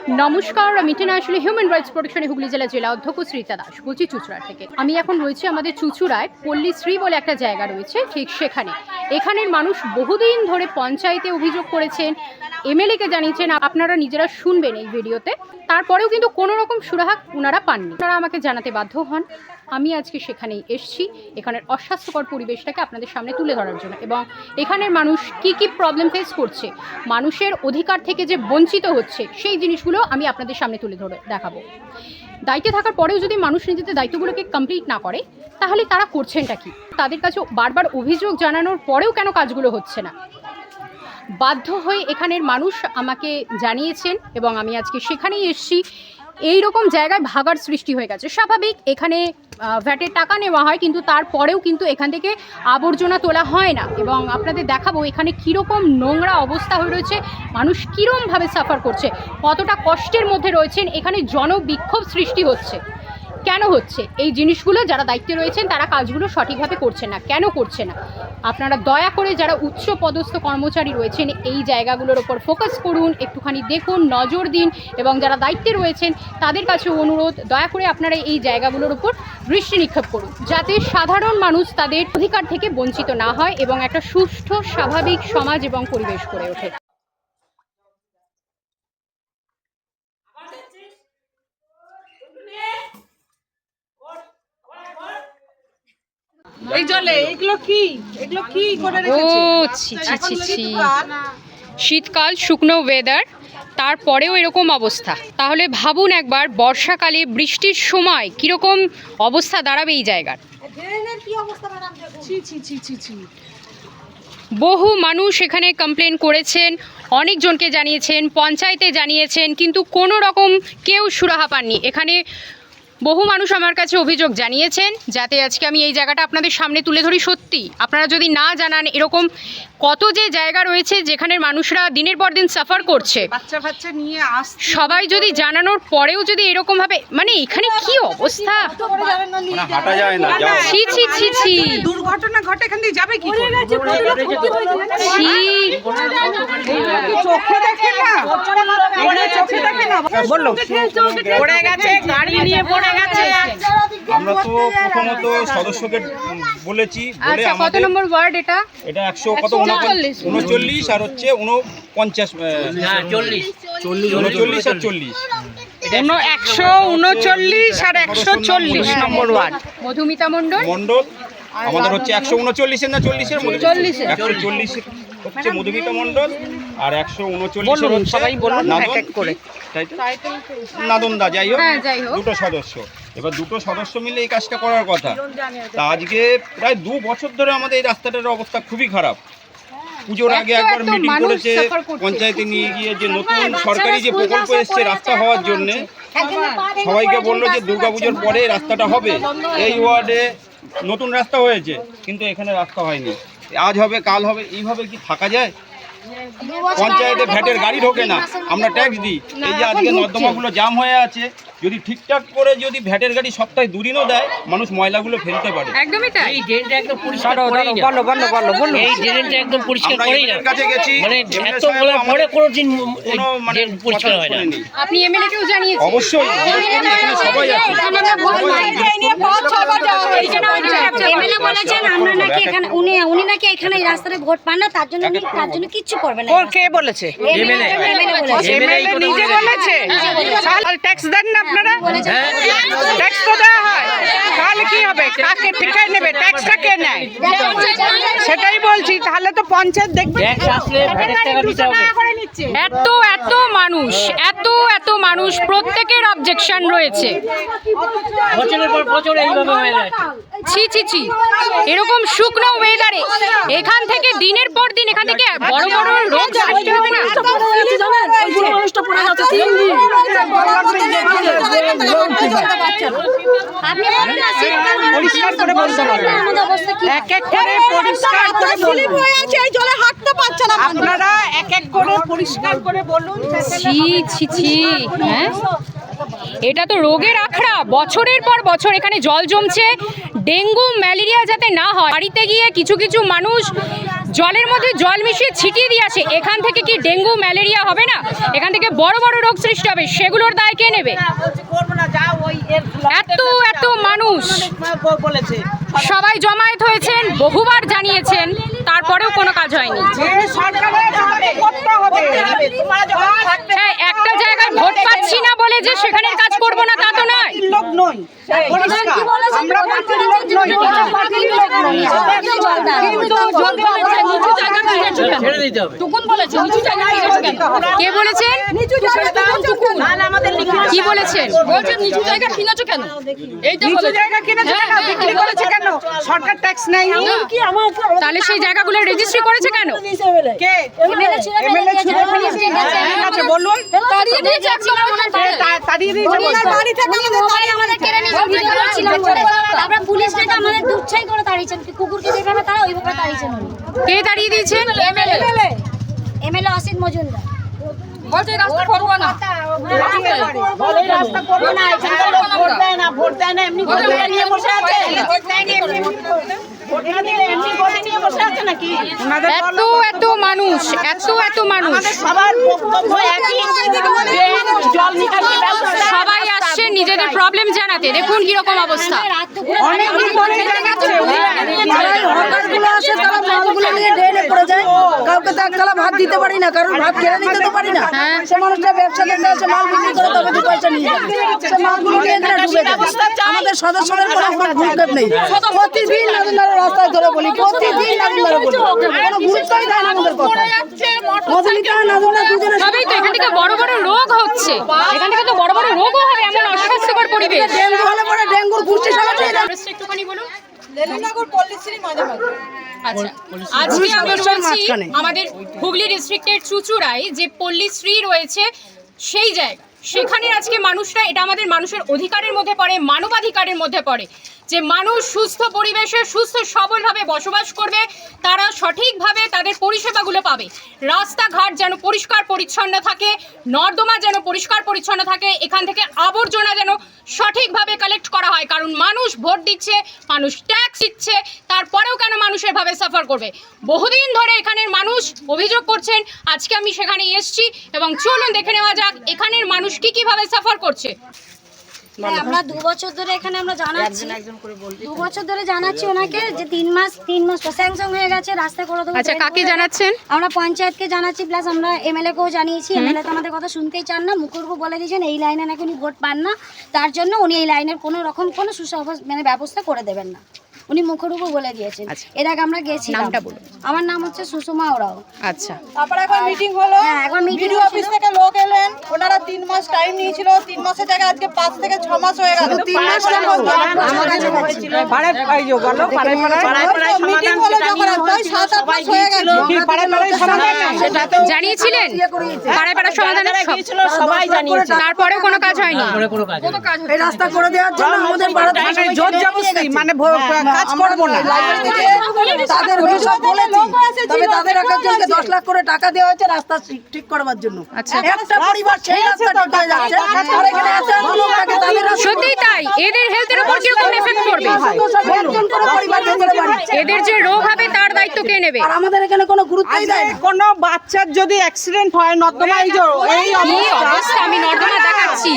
নমস্কার, আমি international human rights প্রোটেকশনে Hooghly জেলা অধ্যক্ষ শ্রীতা দাস বলছি চুঁচুড়া থেকে। আমি এখন রয়েছি আমাদের চুঁচুড়ায় পল্লীশ্রী বলে একটা জায়গা রয়েছে, ঠিক সেখানে। এখানের মানুষ বহুদিন ধরে পঞ্চায়েতে অভিযোগ করেছেন, এমএলএকে জানিয়েছেন, আপনারা নিজেরা শুনবেন এই ভিডিওতে। তারপরেও কিন্তু কোনো রকম সুরাহা ওনারা পাননি। তারা আমাকে জানাতে বাধ্য হন। আমি আজকে সেখানেই এসেছি এখানের অস্বাস্থ্যকর পরিবেশটাকে আপনাদের সামনে তুলে ধরার জন্য, এবং এখানের মানুষ কি কি প্রবলেম ফেস করছে, মানুষের অধিকার থেকে যে বঞ্চিত হচ্ছে, সেই জিনিসগুলো আমি আপনাদের সামনে তুলে ধরে দেখাবো। দায়িত্বে থাকার পরেও যদি মানুষ নিজেদের দায়িত্বগুলোকে কমপ্লিট না করে, তাহলে তারা করছেনটা কি? তাদের কাছে বারবার অভিযোগ জানানোর পরেও কেন কাজগুলো হচ্ছে না? বাধ্য হয়ে এখানের মানুষ আমাকে জানিয়েছেন, এবং আমি আজকে সেখানেই এসেছি। এই রকম জায়গায় ভাগার সৃষ্টি হয়ে গেছে। স্বাভাবিক, এখানে ভ্যাটের টাকা নেওয়া হয়, কিন্তু তারপরেও কিন্তু এখান থেকে আবর্জনা তোলা হয় না। এবং আপনাদের দেখাবো এখানে কীরকম নোংরা অবস্থা হয়ে রয়েছে, মানুষ কীরকমভাবে সাফার করছে, কতটা কষ্টের মধ্যে রয়েছেন। এখানে জনবিক্ষোভ সৃষ্টি হচ্ছে। কেন হচ্ছে? এই জিনিসগুলো যারা দায়িত্বে রয়েছেন তারা কাজগুলো সঠিকভাবে করছে না। কেন করছে না? আপনারা দয়া করে যারা উচ্চ পদস্থ কর্মচারী রয়েছেন এই জায়গাগুলোর ওপর ফোকাস করুন, একটুখানি দেখুন, নজর দিন। এবং যারা দায়িত্বে রয়েছেন তাদের কাছে অনুরোধ, দয়া করে আপনারা এই জায়গাগুলোর ওপর দৃষ্টি নিক্ষেপ করুন, যাতে সাধারণ মানুষ তাদের অধিকার থেকে বঞ্চিত না হয় এবং একটা সুষ্ঠু স্বাভাবিক সমাজ এবং পরিবেশ গড়ে ওঠে। এই জলে এগুলো কি করে রেখেছে? শীতকাল, শুকনো ওয়েদার, তারপরেও এরকম অবস্থা। তাহলে ভাবুন একবার, বর্ষাকালে বৃষ্টির সময় কীরকম অবস্থা দাঁড়াবে এই জায়গার। বহু মানুষ এখানে কমপ্লেন করেছেন, অনেকজনকে জানিয়েছেন, পঞ্চায়েতে জানিয়েছেন, কিন্তু কোনো রকম কেউ সুরাহা পাননি। এখানে বহু মানুষ আমার কাছে অভিযোগ জানিয়েছেন, যাতে আজকে আমি এই জায়গাটা আপনাদের সামনে তুলে ধরি। সত্যি আপনারা যদি না জানান, এরকম কত যে জায়গা রয়েছে যেখানের মানুষরা দিনের পর দিন সাফার করছে, বাচ্চা নিয়ে আসছে, সবাই যদি জানানোর পরেও যদি এরকম ভাবে, মানে এখানে কি অবস্থা, হাঁটা যায় না। ছি ছি ছি ছি, দুর্ঘটনা ঘটে, এখান দিয়ে যাবে কি করে? ছি, চোখে দেখে না, চোখে দেখে না, বললো পড়ে গেছে, গাড়ি নিয়ে পড়ে গেছে। আমরা তো প্রথমত সদস্যকে বলেছি, বলে আচ্ছা, কত আমাদের নম্বর ওয়ার্ড এটা? এটা 100 কত 39 আর হচ্ছে 49, 39 আর 40, 139 আর 140 নম্বর ওয়ার্ড। মধুমিতা মণ্ডল। আমাদের হচ্ছে 139 না 40-এর মধ্যে 140 হচ্ছে মধুমিতা মণ্ডল, আর 139 হচ্ছে সবাই বলুন এক এক করে। তাই তো, নাদনদা, যাই হোক, হ্যাঁ, যাই হোক। দুটো সদস্য। এবার দুটো সদস্য মিলে এই কাজটা করার কথা। তা আজকে প্রায় 2 বছর ধরে আমাদের এই রাস্তাটার অবস্থা খুবই খারাপ। পুজোর আগে একবার মিটিং করেছে পঞ্চায়েতে নিয়ে গিয়ে, যে নতুন সরকারি যে প্রকল্প এসছে রাস্তা হওয়ার জন্য, সবাইকে বললো যে দুর্গাপুজোর পরে রাস্তাটা হবে। এই ওয়ার্ডে নতুন রাস্তা হয়েছে, কিন্তু এখানে রাস্তা হয়নি। আজ হবে কাল হবে, এইভাবে কি থাকা যায়? পঞ্চায়েতে ভ্যাটের গাড়ি ঢোকে না, আমরা ট্যাক্স দিই। এই যে আজকে নর্দমাগুলো জাম হয়ে আছে, যদি ঠিকঠাক করে যদি ভ্যাটের গাড়ি সপ্তাহে 2 দিনও দেয়, মানুষ ময়লাগুলো ফেলতে পারে। একদমই তাই। এই ড্রেনটা একদম পরিষ্কার করেই না। বলো। এই ড্রেনটা একদম পরিষ্কার আমরা করেই না। এর কাছে গেছি, মানে এমএলএ এত সাহেব বলার পরে কোনো দিন কোনো মানে ড্রেন পরিষ্কার হয় না। শুনেনি। আপনি এমএলএ কেও জানিয়েছেন? অবশ্যই এখানে সবাই আছে। এমএলএ বলেছেন আমরা নাকি এখানে উনি নাকি এখানে এই রাস্তায় ভোট পান না, তার জন্য কিচ্ছু করবে না। কে বলেছে? এমএলএ এমএলএ নিজে বলেছে। তাহলে ট্যাক্স দেন না আপনারা? ট্যাক্স তো দেওয়া হয়, তাহলে কি হবে? কাকে টিকায় নেবে? ট্যাক্সটা কে নেয়? সেটাই বলছি। তাহলে তো পঞ্চায়েত দেখবে। ট্যাক্স আসলে ভ্যাটের টাকা দিতে হবে। এত মানুষ প্রত্যেকের অবজেকশন রয়েছে। বছরের পর বছর এইভাবে হয়ে যাচ্ছে। ছি ছি ছি, এরকম শুকনো ওয়েদারে এখান থেকে দিনের পর দিন এখান থেকে বড় বড় রোগ সৃষ্টি হবে না? পরিষ্কার করে বলতে হবে, এক এক করে পরিষ্কার করে বলুন। আপনারা এক এক করে পরিষ্কার করে বলুন। ছি ছি ছি, হ্যাঁ, এটা তো রোগের আখড়া। বছরের পর বছর এখানে জল জমছে। ডেঙ্গু ম্যালেরিয়া যাতে না হয়, বাড়িতে গিয়ে কিছু মানুষ জলের মধ্যে জল মিশিয়ে ছিটিয়ে দিয়ে আসে, এখান থেকে কি ডেঙ্গু ম্যালেরিয়া হবে না? এখান থেকে বড় বড় রোগ সৃষ্টি হবে, সেগুলোর দায় কে নেবে? এত মানুষ সবাই জমায়েত হয়েছেন, বহুবার জানিয়েছেন, তারপরেও কোনো কাজ হয়নি। হ্যাঁ, একটা জায়গায় ভোট পাচ্ছি না বলে যে সেখানের কাজ করব না তা তো নয়। ছেড়ে দিতে হবে। কে বলেছেন? কি বলেছেন? নিচু জায়গা কিনেছে কেন? বিক্রি করেছে কেন? সরকার ট্যাক্স নেয়। তাহলে সেই জায়গাগুলো রেজিস্ট্রি করেছে কেন? কে? বলুন। তাড়িয়ে দিয়েছে আমরা পুলিশ ডেকে আমাদের দুচ্ছাই করে তাড়িয়েছেন, কুকুরকে যেভাবে তারা ওইভাবে তাড়িয়েছেন। কে তাড়িয়ে দিয়েছেন? এমএলএ অসিত মজুমদার। বলছে রাস্তা করব না। বলে রাস্তা করব না, এখানকার লোক ভোট দেয় না, ভোট দেয় না, এমনি ভোট নিয়ে বসে আছে। ভোট না দিলে এমনি ভোট নিয়ে বসে আছে নাকি? এত মানুষ সবার বক্তব্য একই, জল নিকাশি ব্যবস্থা। সবাই আসছে নিজেদের প্রবলেম জানাতে। দেখুন কিরকম অবস্থা। অনেক দিন ধরে যাচ্ছে। হকারগুলো আসে, তারা মালগুলো নিয়ে ড্রেনে পড়ে যায়। কাউকে তো একতলা ভাত দিতে পারি না, কারণ ভাত খেয়ে নিতে তো পারি না। সে মানুষটা ব্যবসা করতে আসে, মাল বিক্রি করে তবে দু পয়সা নিয়ে যায়। সে মালগুলো নিয়ে এখানে ডুবে যায়। আমাদের সদস্যদের কোনো ভূমিকা নেই। প্রতিদিন নাদুল্লাহর রাস্তায় ধরে বলি, প্রতিদিন নাদুল্লাহর বলি, কোনো গুরুত্বই দেয় না আমাদের কথা। মধুমিতা নাদুল্লাহ দুজনে তবেই তো এখান থেকে বড় বড় রোগ হচ্ছে, এখান থেকে তো বড় বড় রোগও হবে, এমন অস্বাস্থ্যকর পরিবেশ। ডেঙ্গু হলে পরে ডেঙ্গুর পুষ্টি সমাজে একটুখানি বলুন। লেলিনগর পল্লীশ্রী মাঝামাঝি। আচ্ছা, আজকে আমি বলছি আমাদের হুগলি ডিস্ট্রিক্টের চুঁচুড়ায় যে পল্লীশ্রী রয়েছে সেই জায়গা, সেখানে আজকে মানুষরা, এটা আমাদের মানুষের অধিকারের মধ্যে পড়ে, মানবাধিকারের মধ্যে পড়ে, যে মানুষ সুস্থ পরিবেশে সুস্থ সবলভাবে বসবাস করবে, তারা সঠিকভাবে তাদের পরিষেবাগুলো পাবে। রাস্তাঘাট যেন পরিষ্কার পরিচ্ছন্ন থাকে, নর্দমা যেন পরিষ্কার পরিচ্ছন্ন থাকে, এখান থেকে আবর্জনা যেন সঠিকভাবে কালেক্ট করা হয়। কারণ মানুষ ভোট দিচ্ছে, মানুষ ট্যাক্স দিচ্ছে, তারপরেও কেন মানুষ এভাবে সাফার করবে? বহুদিন ধরে এখানের মানুষ অভিযোগ করছেন, আজকে আমি সেখানে এসেছি এবং চলুন দেখে নেওয়া যাক এখানের মানুষ কিভাবে সাফার করছে। হ্যাঁ, আমরা 2 বছর ধরে এখানে আমরা জানাচ্ছি, 2 বছর ধরে জানাচ্ছি ওনাকে যে 3 মাস তো স্যাংশন হয়ে গেছে, রাস্তা করে দেবো। আচ্ছা, কাকে জানাচ্ছেন? আমরা পঞ্চায়েতকে জানাচ্ছি, প্লাস আমরা এমএলএ কেও জানিয়েছি। এমএলএ তো আমাদের কথা শুনতেই চান না, মুখুরবু বলে দিয়েছেন এই লাইনে নাকি উনি ভোট পান না, তার জন্য উনি এই লাইনের কোনো রকম কোনো ব্যবস্থা করে দেবেন না, উনি মুখুরবু বলে দিয়েছেন। এর আগে আমরা গেছি। নামটা বলুন। আমার নাম হচ্ছে সুষমা ওরাও। আচ্ছা, তারপরে এখন মিটিং হলো। হ্যাঁ, এখন মিটিং ভিডিও অফিস থেকে লোক এলেন, ওনারা 3 মাস টাইম নিয়েছিল, 3 মাসের জায়গায় আজকে 5 থেকে 6 মাস হয়ে গেল। 3 মাস কেন? আমার কাছে মিটিং হলো যখন প্রায় 7-8 মাস হয়ে গেল। জানিয়েছিলেন পাড়ায় সমাধান সবাই জানিয়েছে, তারপরেও কোনো কাজ হয়নি। কোনো কাজ এই রাস্তা করে দেওয়ার জন্য আমাদের পাড়াতে জোর জবরদস্তি, মানে কাজ করবো না। তাদের সব বলেছি, তবে তাদের একজনকে 10 লাখ করে টাকা দেওয়া হয়েছে রাস্তা ঠিক করবার জন্য। আচ্ছা, একটা পরিবার সেই রাস্তা ঠিক হয়ে যাচ্ছে, আর এখানে এত লোক থাকে, তাদের সত্যিই তাই। এদের হেলথের উপর কিরকম এফেক্ট পড়বে? একজন করে পরিবার ভেতরে বাড়ি, এদের যে রোগ হবে তার দায়িত্ব কে নেবে? আর আমাদের এখানে কোনো গুরুত্বই দেয় না। কোনো বাচ্চার যদি অ্যাক্সিডেন্ট হয় নর্দমায়, এই কি অবস্থা, আমি নর্দমা দেখাচ্ছি।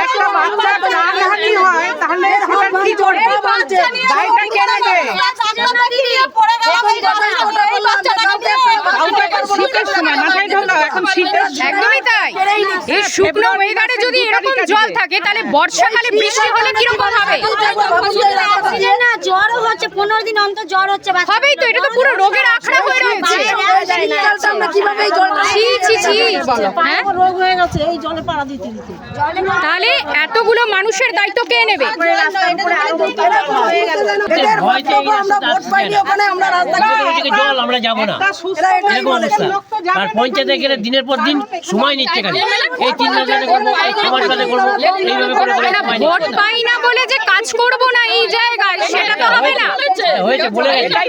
একটা বাচ্চার প্রাণহানি হয়, তাহলে সেটা কি করবে? দায়টা কে নেবে? শীতের সময় মাথায় ঢোকাও, এখন শীতের একদমই তাই। এই শুকনো ওয়েদারে যদি এরকম জল থাকে, তাহলে বর্ষাকালে বৃষ্টি হলে কিরকম হবে? না, জ্বরও হচ্ছে, 15 দিন অন্তর জ্বর হচ্ছে। হবেই তো, এটা তো পুরো রোগের আখড়া হয়ে রয়েছে। আমরা কিভাবে এই জলটা হ্যাঁ, রোগ হয়ে গেছে এই জলে পাড়া দিতে দিতে। তাহলে এতগুলো মানুষের দায়িত্ব কে নেবে? এদের বক্তব্য আমরা ভোট পাইনি, ওখানে আমরা রাস্তা জল আমরা যাবো না। এরা এটাই বলে। অবস্থা। আর পঞ্চায়েতে গেলে দিনের পর দিন সময় নিচ্ছে কেন? এই 3 মাস বাদে করবো, এই 6 মাস বাদে করবো, এইভাবে করে করে সময় ভোট নিচ্ছে। পাই না বলে যে কাজ করব না এই জায়গায়, সেটা তো হবে না। হয়েছে বলে গেছে।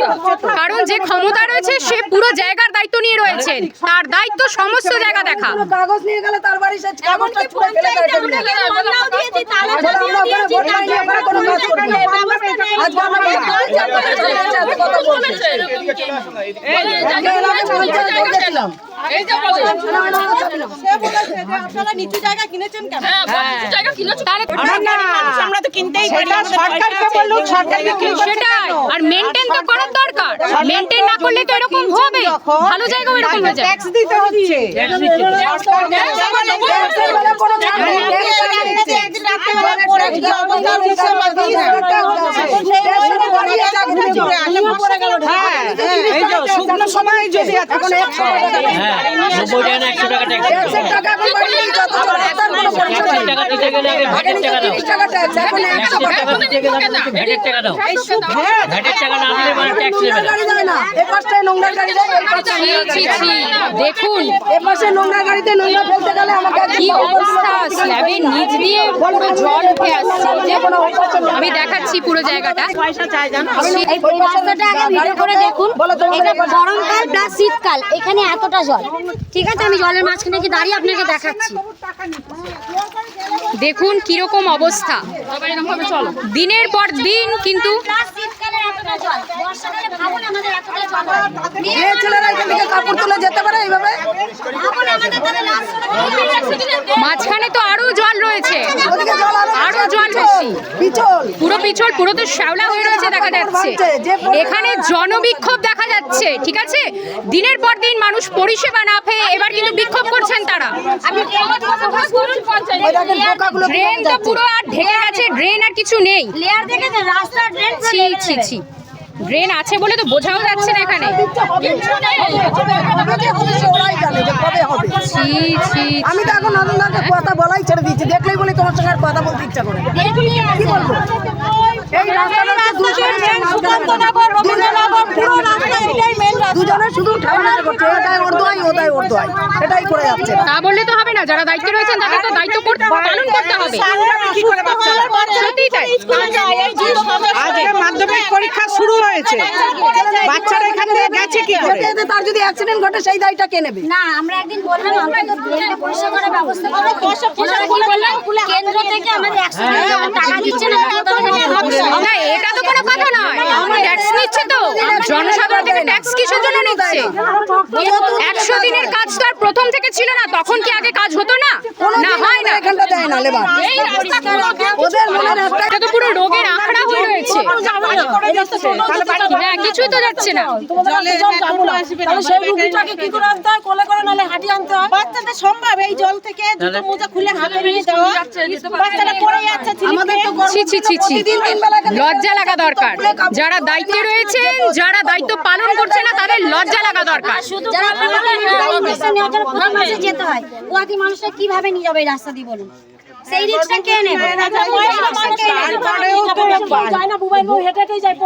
কারণ যে ক্ষমতা রয়েছে সে পুরো জায়গার দায়িত্ব নিয়ে রয়েছেন, তার দায়িত্ব সমস্ত জায়গা দেখা। কোনো কাগজ নিয়ে গেলে তার বাড়ি সে কাগজটা ছুঁড়ে ফেলে দেয় টেবিলে। বলে আমরা ওখানে ভোট পাইনি, ওখানে কোনো কাজ করবো না। আজকে আমরা ভোট পাইছি, আপনারা চলে যাচ্ছে, এত কথা বলছে। আজকে এলাকা পঞ্চায়েত দেখেছিলাম। সেটা সরকারকে বললো, সরকারকে কিনবো সেটাই, আর মেনটেন তো করার দরকার। মেনটেন না করলে তো এরকম হবে, ভালো জায়গা এরকম হয়ে যাবে। ট্যাক্স দিতে হচ্ছে। ট্যাক্সের বেলা কোনো ছাড় নেই, ট্যাক্স লাগিয়ে দিচ্ছে। হ্যাঁ, এই যে শুকনো সময় যদি এখন 100 টাকা হ্যাঁ, 90 টাকা না 100 টাকা ট্যাক্স। ট্যাক্সের টাকা এখন বাড়িয়ে যত রাস্তার কোনো পরিষেবা 100 নেই। টাকা দিতে গেলে আগে ভ্যাটের টাকা দাও। 30 টাকা ট্যাক্স, এখন 100 টাকা। টাকা দিতে গেলে আগে ভ্যাটের টাকা দাও। ভ্যাটের টাকা না দিলে মানে ট্যাক্স নেবে না। গাড়ি যায় না, এ পাশটায় নোংরা গাড়ি যায়, এই পাশটায় ছি, ছি, ছি, দেখুন এ পাশে নোংরা গাড়িতে নোংরা ফেলতে গেলে আমাকে কি অবস্থা, স্ল্যাবের নিচ দিয়ে পুরো জল উঠে আসছে। এই যে আমি দেখাচ্ছি পুরো জায়গাটা। এই রাস্তাটা আগে ভিডিও করে দেখুন। এটা গরমকাল প্লাস শীতকাল, এখানে এতটা জল। ঠিক আছে, আমি জলের মাঝখানে কি দাঁড়িয়ে আপনাকে দেখাচ্ছি। দেখুন কিরকম অবস্থা, দিনের পর দিন কিন্তু প্লাস শীতকালে এতটা জল, বর্ষাকালে ভাবুন আমাদের এতটা জল হয়। মেয়ে ছেলেরা এখান থেকে কাপড় তুলে যেতে পারে এইভাবে? ভাবুন আমাদের তাহলে last মাঝখানে তো আরো জল রয়েছে, ওদিকে জল আরো জল বেশি, পিছল। পুরো পিছল, পুরো তো শ্যাওলা হয়ে রয়েছে দেখা যাচ্ছে। এখানে জনবিক্ষোভ দেখা যাচ্ছে, ঠিক আছে, দিনের পর দিন মানুষ পরিষেবা না পেয়ে এবার কিন্তু বিক্ষোভ করছেন তারা। আমি ওই দেখেন পোকাগুলো ড্রেন তো পুরো আর ঢেকে গেছে, ড্রেন আর কিছু নেই। লেয়ার দেখেছে, রাস্তা ড্রেন ছি ছি ছি, ড্রেন আছে বলে তো বোঝাও যাচ্ছে না এখানে। ওরাই জানে যে কবে হবে। ছি ছি, আমি তো এখন নন্দনদাকে কথা বলাই ছেড়ে দিচ্ছি, দেখলেই বলি তোমার সঙ্গে আর কথা বলতে ইচ্ছা করে না। কি বলবো? এই রাস্তাটা দুজনে শুধু ঠান্ডা করছে, এটাই ওরদোয়াই ওটাই ওরদোয়াই, এটাই করে যাচ্ছে। তা বললে তো হবে না, যারা দায়িত্বে রয়েছেন তাদের তো দায়িত্ব পালন করতে হবে। সত্যিই তাই। আজকে মাধ্যমিক পরীক্ষা শুরু হয়েছে, বাচ্চারা এখান থেকে গেছে কি করে? এতে তার যদি অ্যাক্সিডেন্ট ঘটে সেই দায়টা কে নেবে? না, আমরা একদিন বললাম অন্তত ড্রেনটা পরিষ্কার করার ব্যবস্থা করো। ওনারা কি বললেন, কেন্দ্র থেকে আমাদের 100 টাকা দিচ্ছে না, না, এটা তো কোনো কথা নয়, ট্যাক্স নিচ্ছে তো, জনসাধারণ থেকে ট্যাক্স কিসের জন্য নিচ্ছে? 100 দিনের কাজ তো আর প্রথম থেকে ছিল না, তখন কি আগে কাজ হতো না? না, হয় না। এখানটা দেয় না লেবার, ওদের মনের একটা এটা তো পুরো রোগের আখড়া হয়ে রয়েছে। না, কিছুই তো যাচ্ছে না। বাচ্চাদের সম্ভব এই জল থেকে জুতো মোজা খুলে হাতে নিয়ে যাওয়া, বাচ্চারা পড়ে যাচ্ছে। আমাদের তো ছি ছি ছি ছি, প্রতিদিন তিন বেলা এখান থেকে লজ্জা লাগা দরকার। যারা দায়িত্বে রয়েছেন, যারা দায়িত্ব পালন করছে না, তাদের লজ্জা লাগা দরকার। যারা প্রথম মাসে যেতে হয়, ওয়াতি মানুষরা কিভাবে নিয়ে যাবে এই রাস্তা দিয়ে বলুন? সেই রিক্সা কে নেবে?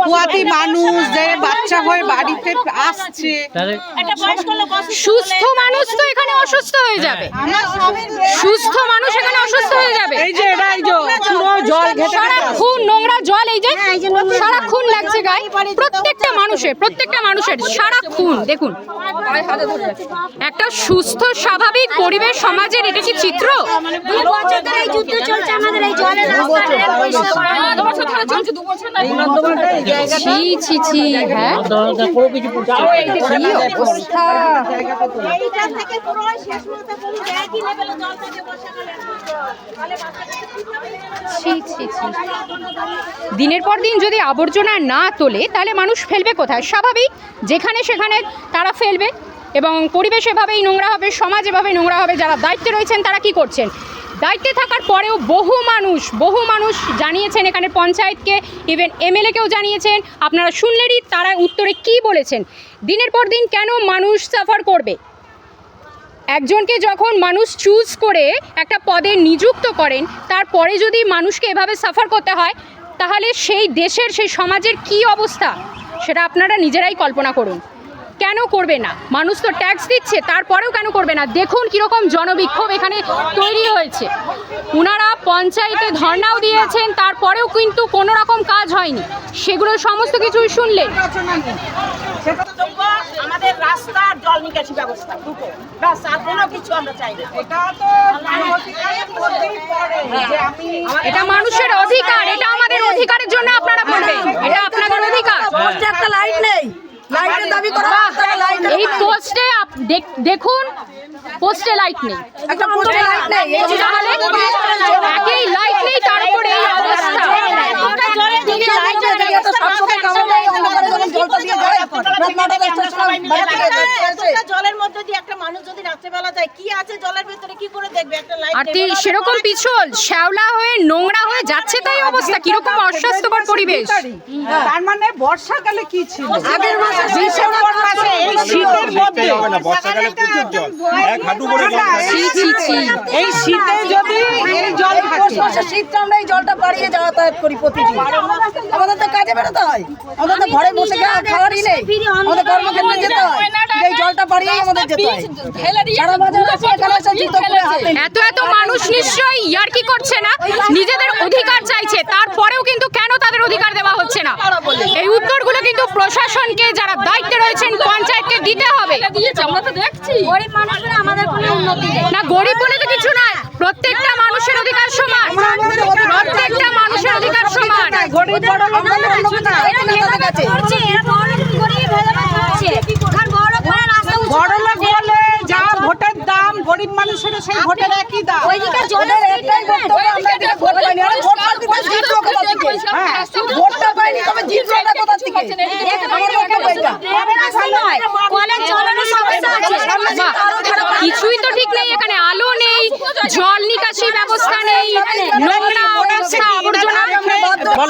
কুয়াতি মানুষ যে বাচ্চা হয়ে বাড়িতে আসছে, তাহলে সুস্থ মানুষ তো এখানে অসুস্থ হয়ে যাবে, সুস্থ মানুষ এখানে অসুস্থ হয়ে যাবে। এই যে এটা এই যে পুরো জল ঘেটে সারাক্ষণ নোংরা জল, এই যে সারাক্ষণ লাগছে গায়ে, প্রত্যেকটা মানুষের সারাক্ষণ। দেখুন, একটা সুস্থ স্বাভাবিক পরিবেশ সমাজের এটা কি চিত্র? 2 বছর ধরে এই যুদ্ধ চলছে আমাদের এই জলের রাস্তা ড্রেন পরিষ্কার করা নিয়ে। ছি ছি ছি, হ্যাঁ, কোনো কিছু করছে না। কি অবস্থা। এইটা থেকে পুরো শেষ মতো পুরো একই লেভেলে জল থাকে বর্ষাকালে। তাহলে বাচ্চাদের ছি ছি ছি, দিনের পর দিন যদি আবর্জনা না তোলে তাহলে মানুষ ফেলবে কোথায়? স্বাভাবিক, যেখানে সেখানে তারা ফেলবে এবং পরিবেশ এভাবেই নোংরা হবে, সমাজ এভাবেই নোংরা হবে। যারা দায়িত্বে রয়েছেন তারা কি করছেন? দায়িত্বে থাকার পরেও বহু মানুষ জানিয়েছেন এখানে পঞ্চায়েতকে, ইভেন এমএলএকেও জানিয়েছেন। আপনারা শুনলেনই তারা উত্তরে কি বলেছেন। দিনের পর দিন কেন মানুষ সাফার করবে? একজনকে যখন মানুষ চুজ করে একটা পদে নিযুক্ত করেন, তারপরে যদি মানুষকে এভাবে সাফার করতে হয়, তাহলে সেই দেশের, সেই সমাজের কি অবস্থা সেটা আপনারা নিজেরাই কল্পনা করুন। কেন কেন করবে না? মানুষ তো ট্যাক্স দিচ্ছে, তারপরেও কেন করবে না? দেখুন কীরকম জনবিক্ষোভ এখানে তৈরি হয়েছে। ওনারা পঞ্চায়েতে ধর্নাও দিয়েছেন, তারপরেও কিন্তু কোনো রকম কাজ হয়নি। সেগুলো সমস্ত কিছুই শুনলেন। আমাদের রাস্তা জল নিকাশি ব্যবস্থা দুটো, ব্যাস, আর কোনো কিছু আমরা চাই না। এটা মানুষের অধিকার, এটা আমাদের অধিকারের জন্য আপনারা বলবেন, এটা আপনাদের অধিকার। পোস্টে একটা লাইট নেই, লাইটের দাবি করা লাইট এই পোস্টে দেখুন, পোস্টে লাইট নেই, একটা পোস্টে লাইট নেই, এই যে তাহলে একই লাইট নেই, তারপরে এই অবস্থা। জলের মধ্যে দিয়ে একটা মানুষ যদি রাত্রেবেলা যায়, কি আছে জলের ভিতরে, কি করে দেখবে? একটা লাইট আর সেরকম পিছল শ্যাওলা হয়ে নোংরা হয়ে যাচ্ছে, তাই অবস্থা। কিরকম অস্বাস্থ্যকর পরিবেশ। তার মানে বর্ষাকালে কি ছিল? আগের মাসে ডিসেম্বর মাসে এই শীতের মধ্যে হবে না, বর্ষাকালে প্রচুর জল, এক হাঁটু করে জল থাকে। এই শীতে যদি এই জল পৌষ মাসের শীতটা আমরা এই জলটা বাড়িয়ে যাতায়াত করি প্রতিদিন। আমাদের তো কাজে বেরোতে হয়, আমাদের তো ঘরে বসে খাওয়ারই নেই, আমাদের কর্মক্ষেত্রে যেতে হয়, এই জলটা বাড়িয়েই আমাদের যেতে হয়। সারা বাজার আছে, এখানে এসে জুতো পরে হাতে এত মানুষ নিশ্চয়ই ইয়ার্কি করছে না, নিজেদের অধিকার চাইছে, তারপরেও কিন্তু কেন তাদের অধিকার দেওয়া হচ্ছে না? এই উত্তরগুলো কিন্তু প্রশাসনকে, যারা দায়িত্বে রয়েছেন, পঞ্চায়েতকে দিতে হবে। আমরা তো দেখছি গরিব মানুষরা আমাদের কোনো উন্নতি নেই। না, গরিব বলে তো কিছু নয়, প্রত্যেকটা মানুষের অধিকার সমান, প্রত্যেকটা মানুষের অধিকার সমান। গরিব বড় আমরা তো অন্য কিছু চাই না তাদের কাছে। বড় লোক বলে যা ভোটের দাম, গরিব মানুষের সেই ভোটের একই দাম। ওদের একটাই বক্তব্য, আমরা এদিকে ভোট পাইনি। আরে ভোট পাইনি তো জিতলো কোথা থেকে? হ্যাঁ, ভোটটা পাইনি, তবে জিতলোটা কোথা থেকে? আমার বক্তব্য এটা। কিছুই তো ঠিক নেই এখানে, আলো নেই, জল নিকাশি ব্যবস্থা নেই, নোংরা অবস্থা, আবর্জনা।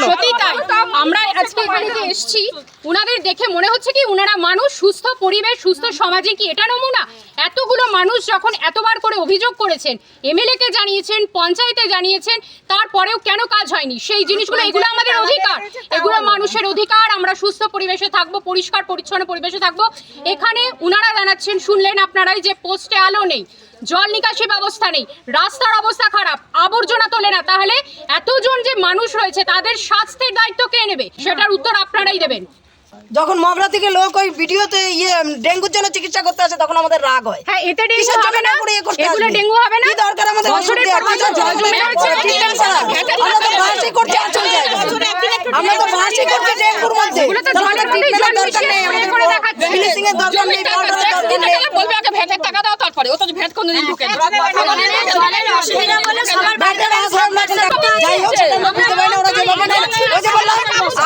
সত্যি তাই। আমরা আজকে এখানে যে এসেছি, উনাদের দেখে মনে হচ্ছে কি উনারা মানুষ, সুস্থ পরিবেশ, সুস্থ সমাজে কি এটা নমুনা? এতগুলো মানুষ যখন এতবার করে অভিযোগ করেছেন, এমএলএ কে জানিয়েছেন, পঞ্চায়েতে জানিয়েছেন, তারপরেও কেন কাজ হয়নি? সেই জিনিসগুলো, এগুলো আমাদের অধিকার, এগুলো মানুষের অধিকার। আমরা সুস্থ পরিবেশে থাকবো, পরিষ্কার পরিচ্ছন্ন পরিবেশে থাকবো। এখানে উনারা জানাচ্ছেন, শুনলেন আপনারাই, যে পোস্টে আলো নেই, জল নিকাশি ব্যবস্থা নেই, রাস্তার অবস্থা খারাপ, আবর্জনা তোলে না। তাহলে এতজন যে মানুষ রয়েছে, তাদের স্বাস্থ্যের দায়িত্ব কে নেবে? সেটার উত্তর আপনারাই দেবেন। যখন মগরা থেকে লোক ওই ভিডিওতে ডেঙ্গুর জন্য চিকিৎসা করতে আসে, তখন আমাদের রাগ হয়। হ্যাঁ, এতে ডেঙ্গু কিসের হবে জন্য না, করে করতে এগুলো আসবে? ডেঙ্গু হবে না। কি দরকার আমাদের ওষুধ বছরের দেওয়ার? পর বছর জল জমে রয়েছে, ট্রিটমেন্ট করার। আমরা তো বাসই করছি আসল জায়গায়, আমরা তো বাসই করছি ডেঙ্গুর মধ্যে। এগুলো তো জলের মধ্যেই জল মিশিয়ে স্প্রে করে দেখাচ্ছে। ফিনিশিং এর দরকার নেই, পাউডারের দরকার নেই। বলবে আগে ভেটের টাকা দাও, তারপরে ও তো ভেট কোনদিন ঢুকে না। জলের অসুবিধা বলে সবার ব্যাটার আজ হয় না, যাই হোক সেটা আমরা বুঝতে পারি না। ওরা যেভাবে নেয়, ওই যে বললাম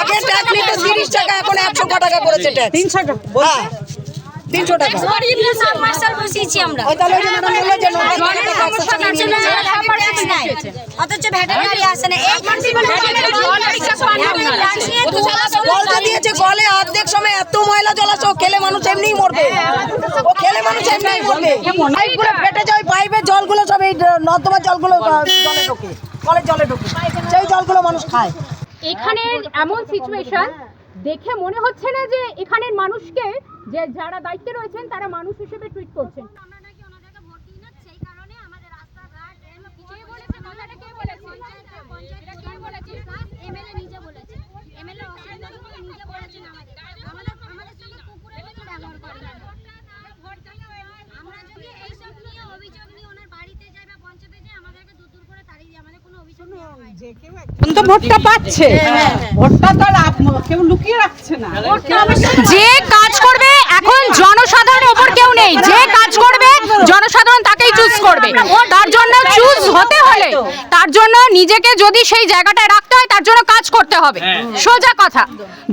আগে ট্যাক্স নিত 30 টাকা, এখন 100 টাকা করেছে ট্যাক্স। 300 টাকা। হ্যাঁ, 300 টাকা। সাবমার্শাল বসিয়েছি আমরা। ওই তাহলে ওই যে ম্যাডাম বললো যে 9 টাকা সমস্যা কাটছে না, ট্যাক্স নাই। অথচ ভ্যাটের গাড়ি আসে না। এই কলটা দিয়েছে, কলে অর্ধেক সময় এত ময়লা জল আসে, ও খেলে মানুষ এমনিই মরবে, ও খেলে মানুষ এমনিই মরবে। পাইপগুলো ফেটে যায়, ওই পাইপের জলগুলো সব এই নর্দমার জলগুলো জলে ঢোকে, কলের জলে ঢোকে, সেই জলগুলো মানুষ খায়। এখানের এমন সিচুয়েশন দেখে মনে হচ্ছে না যে এখানের মানুষকে, যে যারা দায়িত্বে রয়েছেন, তারা মানুষ হিসেবে ট্রিট করছেন। আমরা নাকি ওনাদেরকে ভোট দিই না, সেই কারণে আমাদের রাস্তাঘাট কে বলেছে? কথাটা কে বলেছে? পঞ্চায়েত কে বলেছে? এমএলএ নিজে বলেছে। এমএলএ অসুবিধা হলে নিজে বলেছেন আমাদের সঙ্গে কুকুরের মতো ব্যবহার করে। আমরা যদি এইসব নিয়ে অভিযোগ নিয়ে ওনার বাড়িতে যাই বা পঞ্চায়েতে যাই, আমাদেরকে দূর দূর করে তাড়িয়ে দিয়ে, আমাদের কোনো অভিযোগ নেওয়া হয় না। এখন তো ভোটটা পাচ্ছে, ভোটটা তো আর কেউ লুকিয়ে রাখছে না। যে কাজ করবে, এখন জনসাধারণের উপর কেউ নেই, যে কাজ করবে জনসাধারণ তাকেই চুজ করবে। তার জন্য চুজ হতে হলে, তার জন্য নিজেকে যদি সেই জায়গাটায় রাখতে হয়, তার জন্য কাজ করতে হবে। সোজা কথা,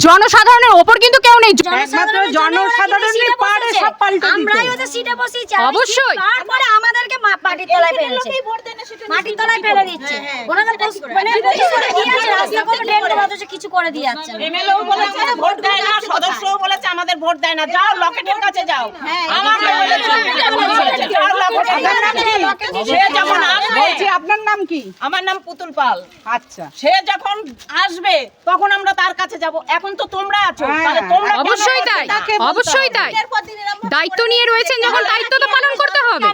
জনসাধারণের উপর কিন্তু কেউ নেই। একমাত্র জনসাধারণই পারে সব পাল্টে দিতে। আমরাই ওদের সিটে বসিয়েছি। অবশ্যই। তারপরে আমাদেরকে মাটির তলায় ফেলছে, মাটির তলায় ফেলে দিচ্ছে। ওনারা মানে রাস্তা করে ড্রেন করে, অথচ কিছু করে দিয়ে যাচ্ছে না। এমএলএও বলেছে ভোট দেয় না, সদস্যও বলেছে আমাদের ভোট দেয় না। যাও লকেটের কাছে যাও। আমাকে বলেছে যাও লকেটের কাছে। সে যখন আসবে, বলছি আপনার নাম কি? আমার নাম পুতুল পাল। আচ্ছা, সে যখন আসবে তখন আমরা তার কাছে যাব। এখন তো তোমরা আছো, তাহলে তোমরা কেন অবশ্যই তাই, তাকে বলতে অবশ্যই হবে? তাই। দিনের পর দিন এরকম ভাবে দায়িত্ব নিয়ে রয়েছেন যখন দায়িত্ব তো পালন করতে হবে।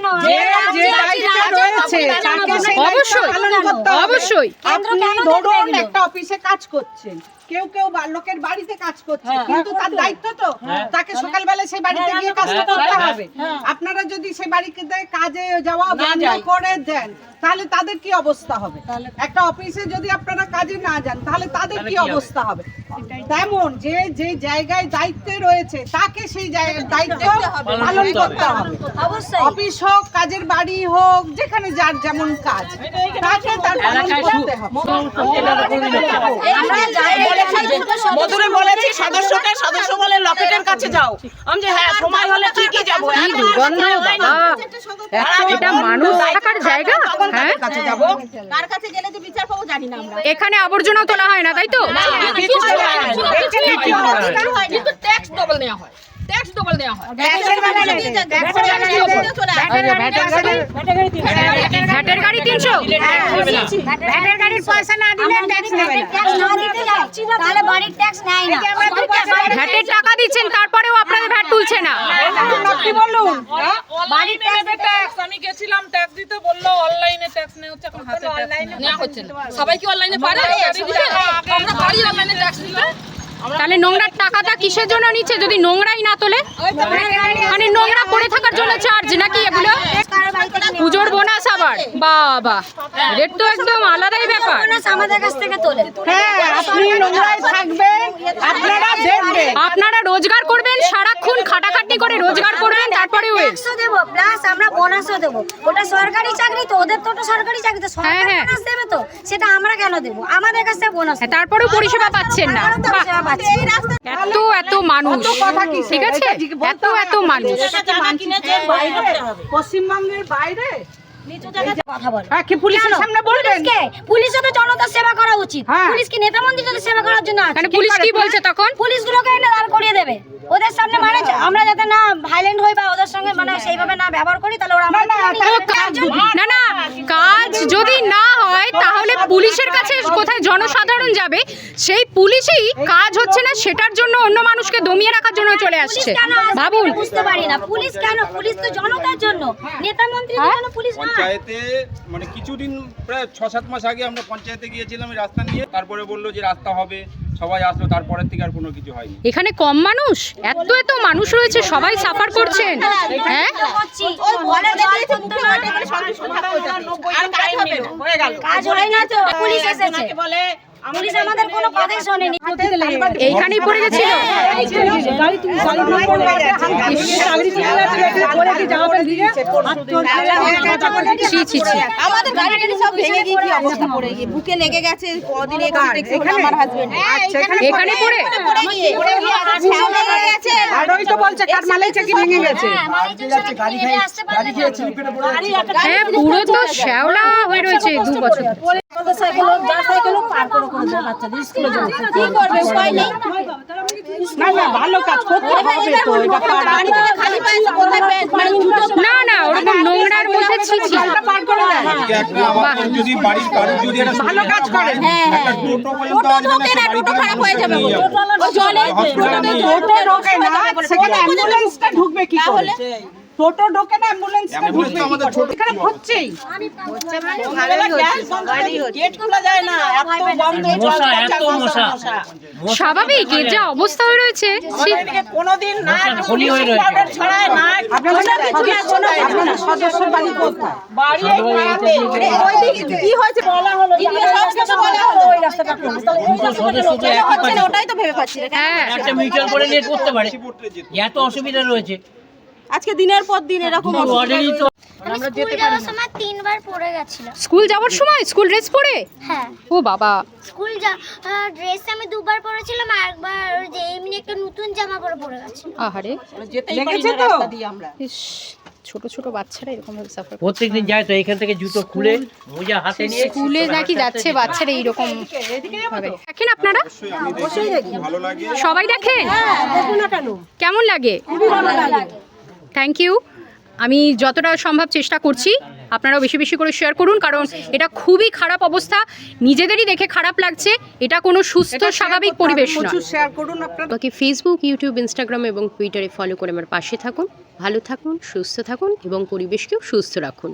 যে দায়িত্বে রয়েছে তাকে সেই অবশ্যই, দায়িত্ব পালন করতে হবে। অবশ্যই। আপনি ধরুন একটা অফিসে কাজ করছেন, কেউ কেউ লোকের বাড়িতে কাজ করছে, কিন্তু তার দায়িত্ব তো তাকে সকালবেলা সেই বাড়িতে গিয়ে কাজটা করতে হবে। আপনারা যদি সেই বাড়িতে কাজে যাওয়া বন্ধ করে দেন তাহলে তাদের কি অবস্থা হবে? একটা অফিসে যদি আপনারা কাজে না যান তাহলে তাদের কি অবস্থা হবে? তেমন যে যে জায়গায় দায়িত্বে রয়েছে তাকে সেই জায়গায় দায়িত্ব পালন করতে হবে। অবশ্যই অফিস হোক, কাজের বাড়ি হোক, যেখানে যার যেমন কাজ তাকে তার পালন করতে হবে। আমরা মধুরে বলেছি সদস্যকে, সদস্য বলে লকেটের কাছে যাও। আমি যে হ্যাঁ সময় হলে ঠিকই যাবো। কি দুর্গন্ধ বাবা, এটা মানুষ থাকার জায়গা? হ্যাঁ, কার কাছে গেলে যে বিচার পাবো জানি না আমরা। এখানে আবর্জনাও তোলা হয় না, তাই তো? কিন্তু ট্যাক্স ডবল নেওয়া হয়, ট্যাক্স ডবল নেওয়া হয়। ভ্যাটের গাড়ি 300, ভ্যাটের গাড়ির পয়সা না দিলে ট্যাক্স নেবে না। ট্যাক্স না দিতে যাও তাহলে বাড়ির ট্যাক্স নেয় না। ভ্যাটের টাকা দিচ্ছেন তারপরেও আপনাদের ভ্যাট তুলছে না। আপনি বলুন বাড়ির ট্যাক্স আমি গেছিলাম ট্যাক্স দিতে, বললো অনলাইনে ট্যাক্স নেওয়া হচ্ছে, এখন হাতে ট্যাক্স নেওয়া হচ্ছে না। সবাই কি অনলাইনে পারে? আমরা পারি অনলাইনে ট্যাক্স দিতে। তাহলে নোংরার টাকাটা কিসের জন্য নিচ্ছে যদি নোংরাই না তোলে? মানে নোংরা পড়ে থাকার জন্য চার্জ নাকি এগুলো? পুজোর বোনাস আবার, বাবা রেট তো একদম আলাদাই ব্যাপার। আমাদের কাছ থেকে তোলে। হ্যাঁ, আপনি নোংরায় থাকবেন, আপনারা দেখবেন। আপনারা রোজগার করবেন, সারাক্ষণ খাটাখাটনি করে রোজগার করবেন, তারপরে ট্যাক্সও দেবো প্লাস আমরা বোনাসও দেবো। ওটা সরকারি চাকরি তো, ওদের তো ওটা সরকারি চাকরি তো, সরকার হ্যাঁ। বোনাস দেবে তো, সেটা আমরা কেন দেবো? আমাদের কাছ থেকে বোনাস তারপরেও পরিষেবা পাচ্ছেন না। বাহ, এত এত মানুষ, ঠিক আছে, এত মানুষ। পশ্চিমবঙ্গের বাইরে কথা বলে। হ্যাঁ, কি পুলিশের সামনে বলবেন? পুলিশও তো জনতার সেবা করা উচিত। হ্যাঁ। পুলিশ কি নেতা মন্ত্রীদের সেবা করার জন্য আছে? মানে পুলিশ কি বলছে তখন? পুলিশগুলোকে এনে দাঁড় করিয়ে দেবে ওদের সামনে, মানে আমরা যাতে না ভাইলেন্ট হই বা ওদের সঙ্গে মানে সেইভাবে না ব্যবহার করি, তাহলে ওরা না না, কাজ যদি না হয় তাহলে পুলিশের কাছে কোথায় জনসাধারণ যাবে? সেই পুলিশই কাজ হচ্ছে না সেটার জন্য অন্য মানুষকে দমিয়ে রাখার জন্য চলে আসছে। ভাবুন, বুঝতে পারি না পুলিশ কেন? পুলিশ তো জনতার জন্য, নেতা মন্ত্রীদের জন্য পুলিশ না। পঞ্চায়েতে মানে কিছুদিন প্রায় 6-7 মাস আগে আমরা পঞ্চায়েতে গিয়েছিলাম এই রাস্তা নিয়ে, তারপরে বললো যে রাস্তা হবে, সবাই আসলো, তারপরের থেকে আর কোনো কিছু হয়নি। এখানে কম মানুষ, এত মানুষ রয়েছে, সবাই সাফার করছেন। হ্যাঁ, কাজ হয় না তো, পুলিশ এসেছে, পুলিশ আমাদের কোনো কথা শোনেনি। এইখানেই পড়ে গেছিল। ছি, ছি, ছি। আমাদের গাড়ি সব ভেঙে গিয়ে কি অবস্থা পড়ে গিয়ে বুকে লেগে গেছে। কদিন আমার হাজবেন্ড এখানে পড়ে আর ওই তো বলছে কার মালাইচাকি ভেঙে গেছে। হ্যাঁ, পুরো তো শ্যাওলা হয়ে রয়েছে 2 বছর। না না, ভালো কাজ করতে হবে তো, এটা পাড়া না না, ওরকম নোংরার মধ্যে ছি ছি। পার করে দেয়। আজকে একটা আমাদের যদি বাড়ির কারোর যদি একটা ভালো কাজ করেন। একটা টোটো পর্যন্ত আসবে না, টোটো খারাপ হয়ে যাবে। টোটো ঢোকে না, সেখানে অ্যাম্বুলেন্সটা ঢুকবে কি করে? টোটো ঢোকে না, অ্যাম্বুলেন্সটা অ্যাম্বুলেন্স ঢুকবে তো কি আমাদের করে? ছোট এখানে হচ্ছেই। গেট খোলা যায় না, এত বন্ধ, মশা, এত মশা। স্বাভাবিক, এর যা অবস্থা হয়ে রয়েছে। ছি। কোনোদিন না খনি হয়ে রয়েছে। পাউডার ছড়ায় না। আপনাদের সদস্য বাড়ি কোথায়? বাড়ি কি হয়েছে বলা হলো, সব কিছু বলা হলো, ওই রাস্তাটা ওটাই তো ভেবে পাচ্ছি না। হ্যাঁ, একটা মিউচুয়াল করে নিয়ে করতে পারে, এত অসুবিধা রয়েছে। আজকে দিনের পর দিন এরকম ওয়ার্ডেরই তো আমি স্কুল যাওয়ার সময় 3 বার পড়ে গেছিলাম। স্কুল যাওয়ার সময় স্কুল ড্রেস পরে? হ্যাঁ, ও বাবা, স্কুল ড্রেস আমি 2 বার পরেছিলাম, আর একবার যে এমনি একটা নতুন জামা পরে গেছি। আহারে, লেগেছে তো? ইস, ছোট ছোট বাচ্চারা এরকম ভাবে সাফার করে। প্রত্যেকদিন যায় তো এখান থেকে জুতো খুলে মোজা হাতে নিয়ে স্কুলে নাকি যাচ্ছে বাচ্চারা এইরকম ভাবে। দেখেন আপনারা? অবশ্যই দেখি, ভালো লাগে। সবাই দেখেন? কেমন লাগে? Thank you. আমি যতটা সম্ভব চেষ্টা করছি আপনারাও বেশি বেশি করে শেয়ার করুন, কারণ এটা খুবই খারাপ অবস্থা, নিজেদেরই দেখে খারাপ লাগছে। এটা কোনো সুস্থ স্বাভাবিক পরিবেশ নয়। প্রচুর শেয়ার করুন আপনারা। বাকি ফেসবুক, ইউটিউব, ইনস্টাগ্রাম এবং টুইটারে ফলো করে আমার পাশে থাকুন। ভালো থাকুন, সুস্থ থাকুন এবং পরিবেশকেও সুস্থ রাখুন।